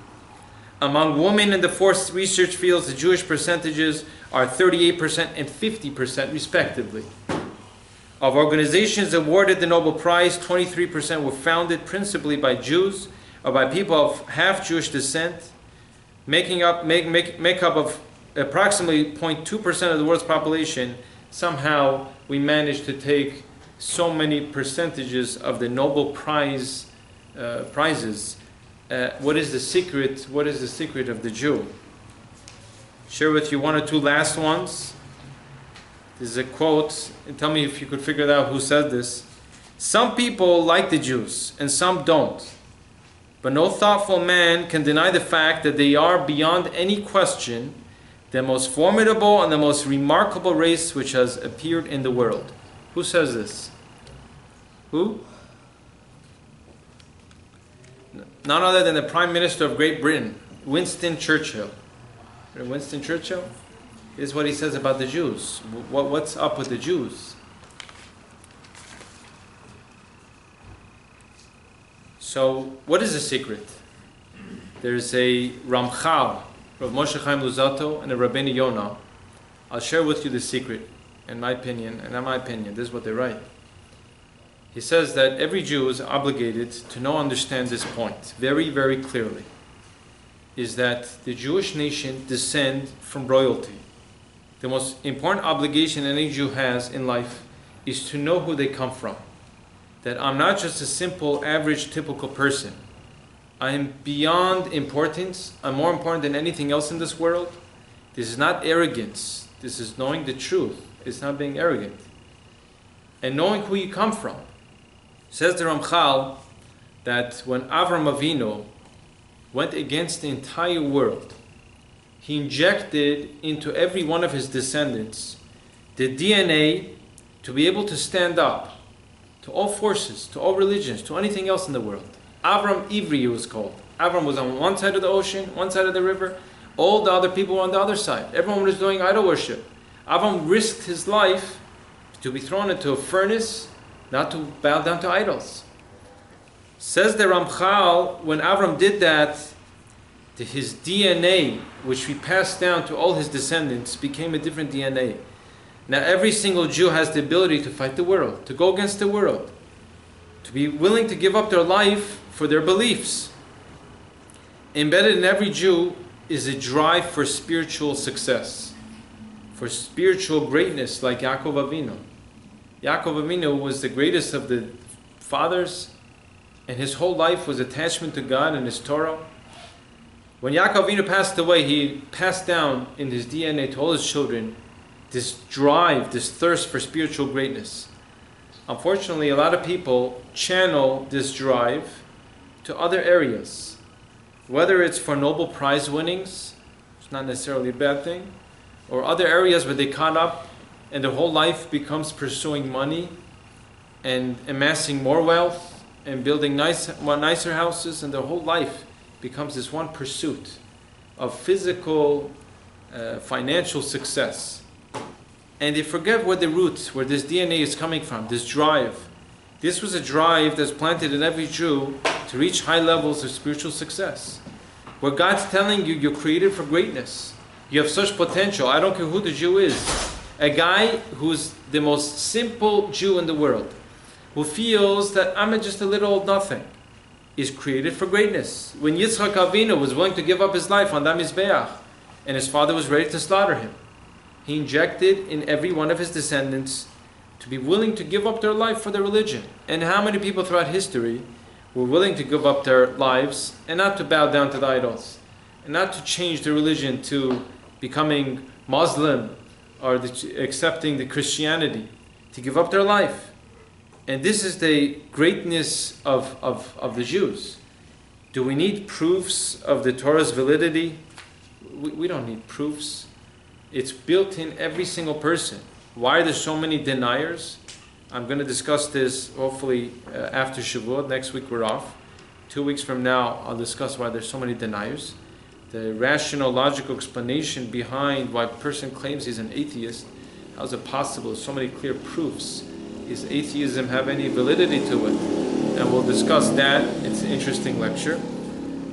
Among women in the four research fields, the Jewish percentages are 38% and 50% respectively. Of organizations awarded the Nobel Prize, 23% were founded principally by Jews or by people of half Jewish descent, make up of approximately 0.2% of the world's population. Somehow we managed to take so many percentages of the Nobel Prize prizes. What is the secret? What is the secret of the Jew? Share with you one or two last ones. This is a quote, and tell me if you could figure out who said this. Some people like the Jews, and some don't. But no thoughtful man can deny the fact that they are, beyond any question, the most formidable and the most remarkable race which has appeared in the world. Who says this? Who? None other than the Prime Minister of Great Britain, Winston Churchill. Winston Churchill? Is what he says about the Jews. What's up with the Jews? So, what is the secret? There's a Ramchal, Rav Moshe Chaim Luzzatto, and a Rabbeinu Yonah. I'll share with you the secret, in my opinion, this is what they write. He says that every Jew is obligated to understand this point very, very clearly, is that the Jewish nation descends from royalty. The most important obligation any Jew has in life is to know who they come from. That I'm not just a simple, average, typical person. I am beyond importance. I'm more important than anything else in this world. This is not arrogance. This is knowing the truth. It's not being arrogant. And knowing who you come from. Says the Ramchal that when Avram Avinu went against the entire world, he injected into every one of his descendants the DNA to be able to stand up to all forces, to all religions, to anything else in the world. Avram Ivri, it was called. Avram was on one side of the ocean, one side of the river. All the other people were on the other side. Everyone was doing idol worship. Avram risked his life to be thrown into a furnace, not to bow down to idols. Says the Ramchal, when Avram did that, his DNA, which we passed down to all his descendants, became a different DNA. Now every single Jew has the ability to fight the world, to go against the world, to be willing to give up their life for their beliefs. Embedded in every Jew is a drive for spiritual success, for spiritual greatness, like Yaakov Avinu. Yaakov Avinu was the greatest of the fathers, and his whole life was attachment to God and His Torah. When Yaakov Avinu passed away, he passed down in his DNA to all his children this drive, this thirst for spiritual greatness. Unfortunately, a lot of people channel this drive to other areas. Whether it's for Nobel Prize winnings, it's not necessarily a bad thing, or other areas where they caught up and their whole life becomes pursuing money and amassing more wealth and building nicer houses, and their whole life becomes this one pursuit of physical, financial success. And they forget where the roots, where this DNA is coming from, this drive. This was a drive that's planted in every Jew to reach high levels of spiritual success. Where God's telling you, you're created for greatness. You have such potential. I don't care who the Jew is. A guy who's the most simple Jew in the world, who feels that I'm just a little old nothing, is created for greatness. When Yitzchak Avinu was willing to give up his life on that Mizbeach, and his father was ready to slaughter him, he injected in every one of his descendants to be willing to give up their life for their religion. And how many people throughout history were willing to give up their lives and not to bow down to the idols, and not to change their religion to becoming Muslim or accepting the Christianity, to give up their life. And this is the greatness of the Jews. Do we need proofs of the Torah's validity? We don't need proofs. It's built in every single person. Why are there so many deniers? I'm going to discuss this hopefully after Shavuot. Next week we're off. 2 weeks from now I'll discuss why there's so many deniers. The rational, logical explanation behind why a person claims he's an atheist. How is it possible? So many clear proofs. Does atheism have any validity to it? And we'll discuss that. It's an interesting lecture.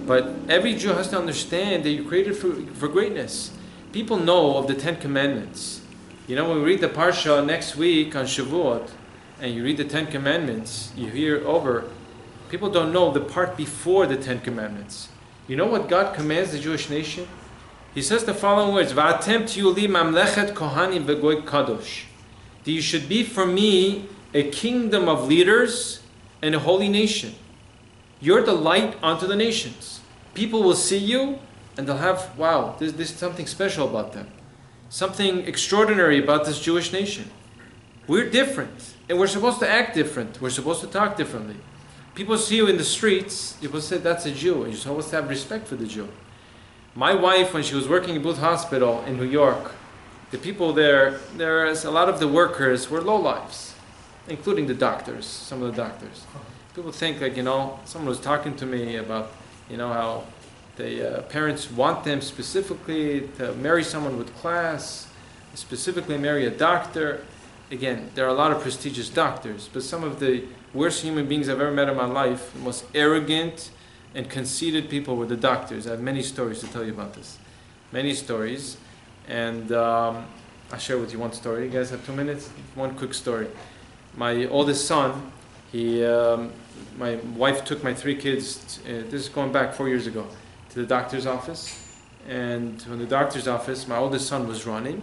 But every Jew has to understand that you're created for greatness. People know of the 10 Commandments. You know, when we read the Parsha next week on Shavuot, and you read the 10 Commandments, you hear over, people don't know the part before the 10 Commandments. You know what God commands the Jewish nation? He says the following words, Va'atem tiyu li mamlechet kohanim v'goy kadosh. That you should be for me a kingdom of leaders and a holy nation. You're the light unto the nations. People will see you and they'll have, wow, there's something special about them. Something extraordinary about this Jewish nation. We're different and we're supposed to act different. We're supposed to talk differently. People see you in the streets, people say that's a Jew, and you're supposed to have respect for the Jew. My wife, when she was working at Booth Hospital in New York, the people there's a lot of the workers were lowlifes, including the doctors, some of the doctors. People think like, someone was talking to me about, how the parents want them specifically to marry someone with class, specifically marry a doctor. Again, there are a lot of prestigious doctors, but some of the worst human beings I've ever met in my life, the most arrogant and conceited people were the doctors. I have many stories to tell you about this. Many stories. And I'll share with you one story. You guys have 2 minutes? One quick story. My oldest son, my wife took my 3 kids, this is going back 4 years ago, to the doctor's office. And when the doctor's office, my oldest son was running.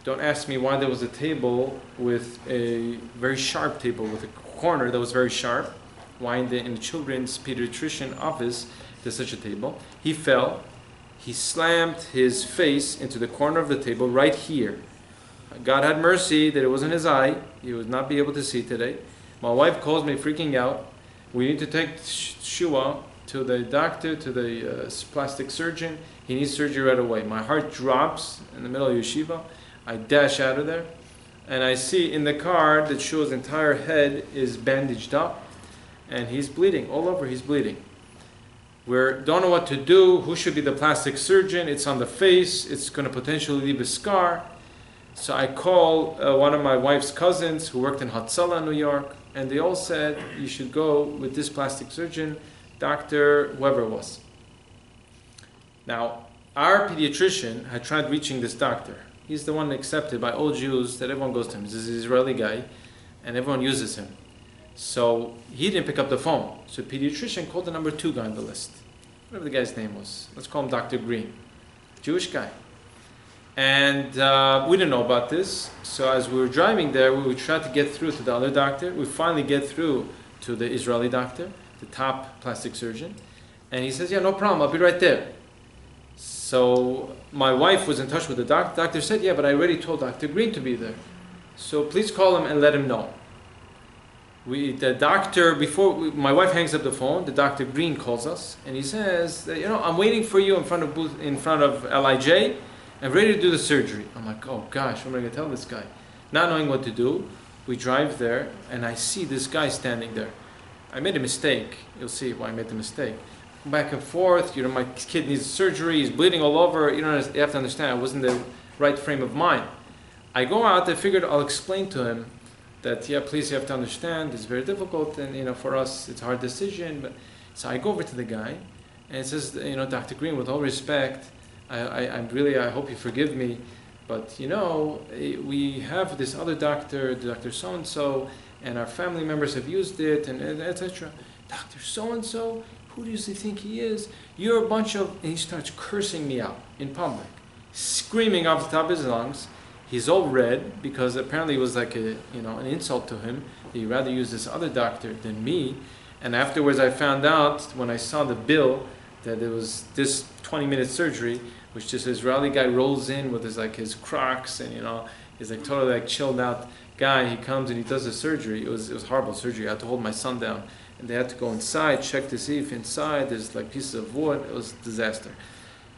Don't ask me why there was a table with a very sharp table with a corner that was very sharp. Why in the children's pediatrician office there's such a table? He fell. He slammed his face into the corner of the table right here. God had mercy that it wasn't his eye. He would not be able to see today. My wife calls me freaking out. We need to take Shua to the doctor, to the plastic surgeon. He needs surgery right away. My heart drops in the middle of yeshiva. I dash out of there. And I see in the car that Shua's entire head is bandaged up. And he's bleeding. All over he's bleeding. We don't know what to do. Who should be the plastic surgeon? It's on the face. It's going to potentially leave a scar. So I call one of my wife's cousins who worked in Hatzalah, New York. And they all said, you should go with this plastic surgeon, Dr. whoever it was. Now, our pediatrician had tried reaching this doctor. He's the one accepted by all Jews that everyone goes to him. He's an Israeli guy, and everyone uses him. So he didn't pick up the phone. So the pediatrician called the number 2 guy on the list. Whatever the guy's name was. Let's call him Dr. Green. Jewish guy. And we didn't know about this. So as we were driving there, we would try to get through to the other doctor. We finally get through to the Israeli doctor. the top plastic surgeon. And he says, yeah, no problem, I'll be right there. So my wife was in touch with the doctor. The doctor said, yeah, but I already told Dr. Green to be there. So please call him and let him know. The doctor, my wife hangs up the phone, the Dr. Green calls us, and he says, I'm waiting for you in front of LIJ. I'm ready to do the surgery. I'm like, oh gosh, what am I going to tell this guy? Not knowing what to do, we drive there, and I see this guy standing there. I made a mistake. You'll see why I made the mistake. Back and forth, my kid needs surgery, he's bleeding all over. You have to understand, I wasn't in the right frame of mind. I go out, I figured I'll explain to him that, yeah, please, you have to understand, it's very difficult, and for us, it's a hard decision. But so I go over to the guy, and it says, Dr. Green, with all respect, I hope you forgive me, but we have this other doctor, Dr. So-and-so, and our family members have used it, and etc. Dr. So-and-so, who do you think he is? You're a bunch of... And he starts cursing me out in public, screaming off the top of his lungs. He's all red because apparently it was like an insult to him. He'd rather use this other doctor than me. And afterwards I found out, when I saw the bill, that it was this 20-minute surgery, which this Israeli guy rolls in with his Crocs, and he's like totally chilled out guy. He comes and he does the surgery. It was horrible surgery. I had to hold my son down, and they had to go inside, check to see if inside there's pieces of wood. It was a disaster.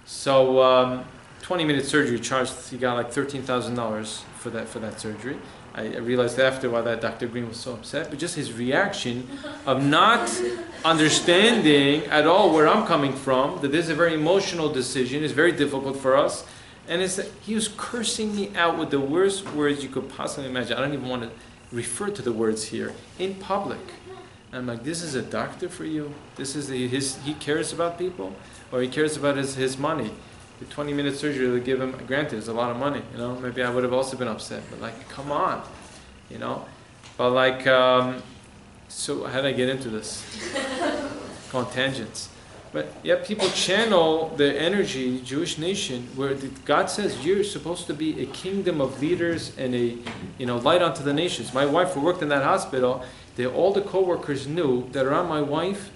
So 20-minute surgery charged. He got $13,000 for that surgery. I realized after why that Dr. Green was so upset, but just his reaction of not understanding at all where I'm coming from, that this is a very emotional decision, it's very difficult for us, and he was cursing me out with the worst words you could possibly imagine. I don't even want to refer to the words here, in public. And I'm like, this is a doctor for you? This is he cares about people? Or he cares about his money? The 20-minute surgery would give him, granted, it's a lot of money, maybe I would have also been upset, but come on, But so how did I get into this? Go on tangents. But yeah, people channel the energy, Jewish nation, where God says you're supposed to be a kingdom of leaders and a light unto the nations. My wife, who worked in that hospital, all the co-workers knew that around my wife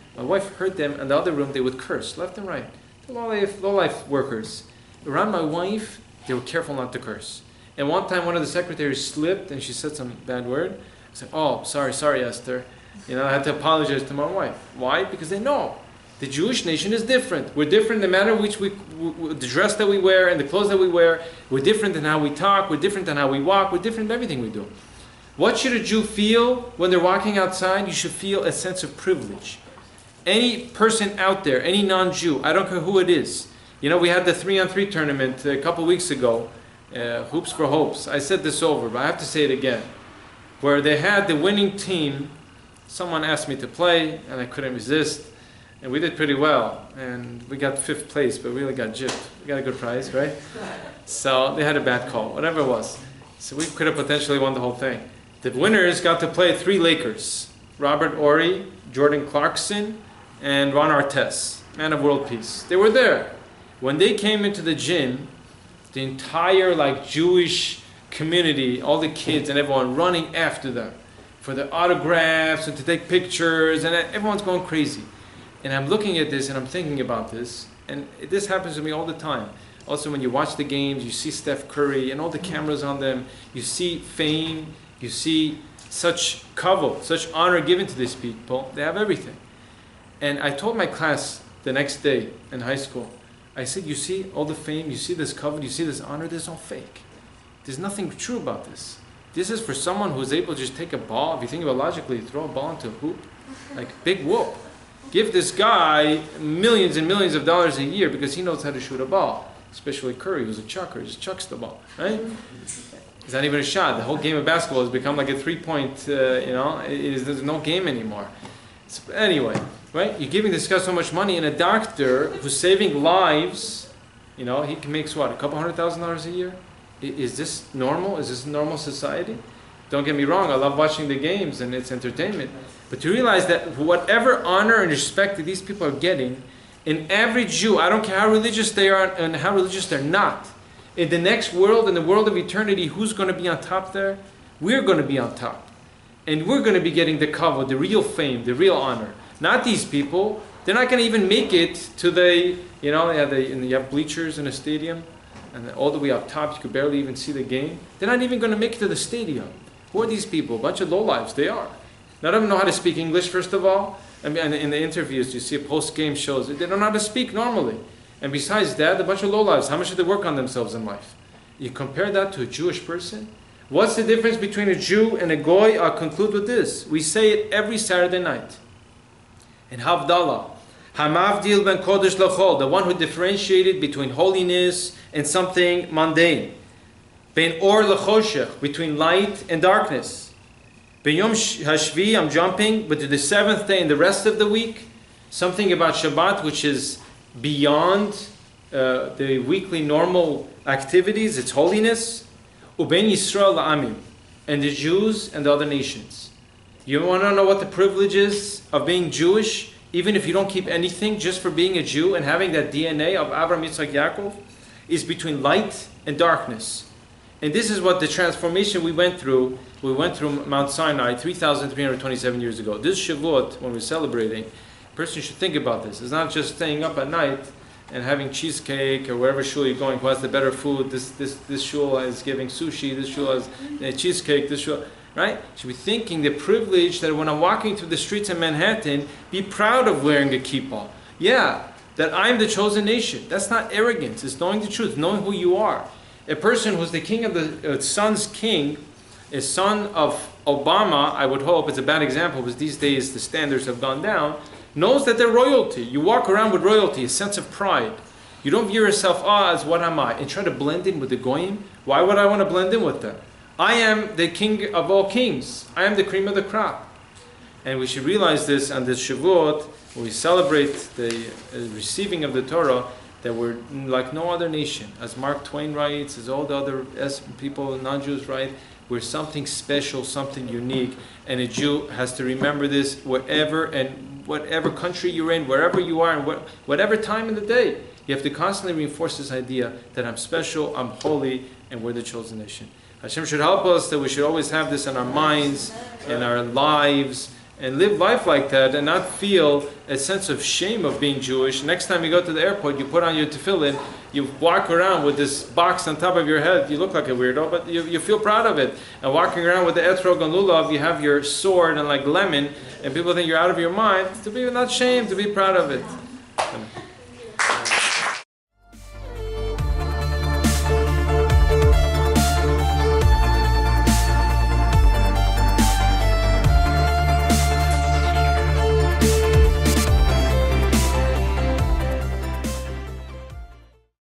heard them in the other room, they would curse left and right. Low-life workers. Around my wife, they were careful not to curse. And one time, one of the secretaries slipped and she said some bad word. I said, oh, sorry, Esther. I had to apologize to my wife. Why? Because they know the Jewish nation is different. We're different no matter the dress that we wear and the clothes that we wear. We're different in how we talk. We're different in how we walk. We're different in everything we do. What should a Jew feel when they're walking outside? You should feel a sense of privilege. Any person out there, any non-Jew, I don't care who it is. We had the 3-on-3 tournament a couple weeks ago, Hoops for Hopes. I said this over, but I have to say it again. Where they had the winning team, someone asked me to play, and I couldn't resist. And we did pretty well. And we got 5th place, but we really got gypped. We got a good prize, right? So they had a bad call, whatever it was. So we could have potentially won the whole thing. The winners got to play 3 Lakers. Robert Horry, Jordan Clarkson, and Ron Artest, man of world peace. They were there. When they came into the gym, the entire Jewish community, all the kids and everyone running after them for the autographs and to take pictures, and everyone's going crazy. And I'm looking at this and I'm thinking about this, and this happens to me all the time. Also, when you watch the games, you see Steph Curry and all the cameras on them, you see fame, you see such kavod, such honor given to these people. They have everything. And I told my class the next day in high school, I said, you see all the fame, you see this kavod, you see this honor, there's no fake. There's nothing true about this. This is for someone who's able to just take a ball, if you think about it logically, throw a ball into a hoop, big whoop. Give this guy millions and millions of dollars a year because he knows how to shoot a ball. Especially Curry, who's a chucker, he just chucks the ball, right? It's not even a shot. The whole game of basketball has become like a three-point, there's no game anymore. So anyway, right? You're giving this guy so much money, and a doctor who's saving lives, he can make what, a couple $100,000 a year? Is this normal? Is this normal society? Don't get me wrong, I love watching the games and it's entertainment. But to realize that whatever honor and respect that these people are getting, an average Jew, I don't care how religious they are and how religious they're not, in the next world, in the world of eternity, who's going to be on top there? We're going to be on top. And we're going to be getting the kavod, the real fame, the real honor. Not these people. They're not going to even make it to the, you have bleachers in a stadium, and all the way up top, you could barely even see the game. They're not even going to make it to the stadium. Who are these people? A bunch of lowlives. They are. None of them know how to speak English, first of all. I mean, in the interviews, you see post-game shows, they don't know how to speak normally. And besides that, a bunch of lowlives. How much do they work on themselves in life? You compare that to a Jewish person? What's the difference between a Jew and a Goy? I'll conclude with this. We say it every Saturday night. In Havdalah, Hamavdil ben Kodesh Lachol, the one who differentiated between holiness and something mundane. Ben Or Lachoshech, between light and darkness. Ben Yom Hashvi, I'm jumping, but to the seventh day and the rest of the week, something about Shabbat which is beyond the weekly normal activities, it's holiness. Uben Yisrael La'amim, and the Jews and the other nations. You want to know what the privilege is of being Jewish? Even if you don't keep anything, just for being a Jew and having that DNA of Avraham, Yitzchak, Yaakov, is between light and darkness. And this is what the transformation we went through. We went through Mount Sinai 3,327 years ago. This Shavuot, when we're celebrating, a person should think about this. It's not just staying up at night and having cheesecake or wherever shul you're going, who has the better food. This shul is giving sushi, this shul has cheesecake, this shul... Right? You should be thinking the privilege that when I'm walking through the streets of Manhattan, be proud of wearing a kippah. Yeah, that I'm the chosen nation. That's not arrogance. It's knowing the truth, knowing who you are. A person who's the king of the son's king, a son of Obama, I would hope, it's a bad example because these days the standards have gone down, knows that they're royalty. You walk around with royalty, a sense of pride. You don't view yourself, as what am I? And try to blend in with the goyim. Why would I want to blend in with them? I am the king of all kings. I am the cream of the crop. And we should realize this on this Shavuot, when we celebrate the receiving of the Torah, that we're like no other nation. As Mark Twain writes, as all the other people, non-Jews write, we're something special, something unique. And a Jew has to remember this wherever and whatever country you're in, wherever you are, and whatever time in the day. You have to constantly reinforce this idea that I'm special, I'm holy, and we're the chosen nation. Hashem should help us that we should always have this in our minds, in our lives, and live life like that and not feel a sense of shame of being Jewish. Next time you go to the airport, you put on your tefillin, you walk around with this box on top of your head. You look like a weirdo, but you feel proud of it. And walking around with the etrog and lulav, you have your sword and like lemon, and people think you're out of your mind. To be not ashamed, to be proud of it.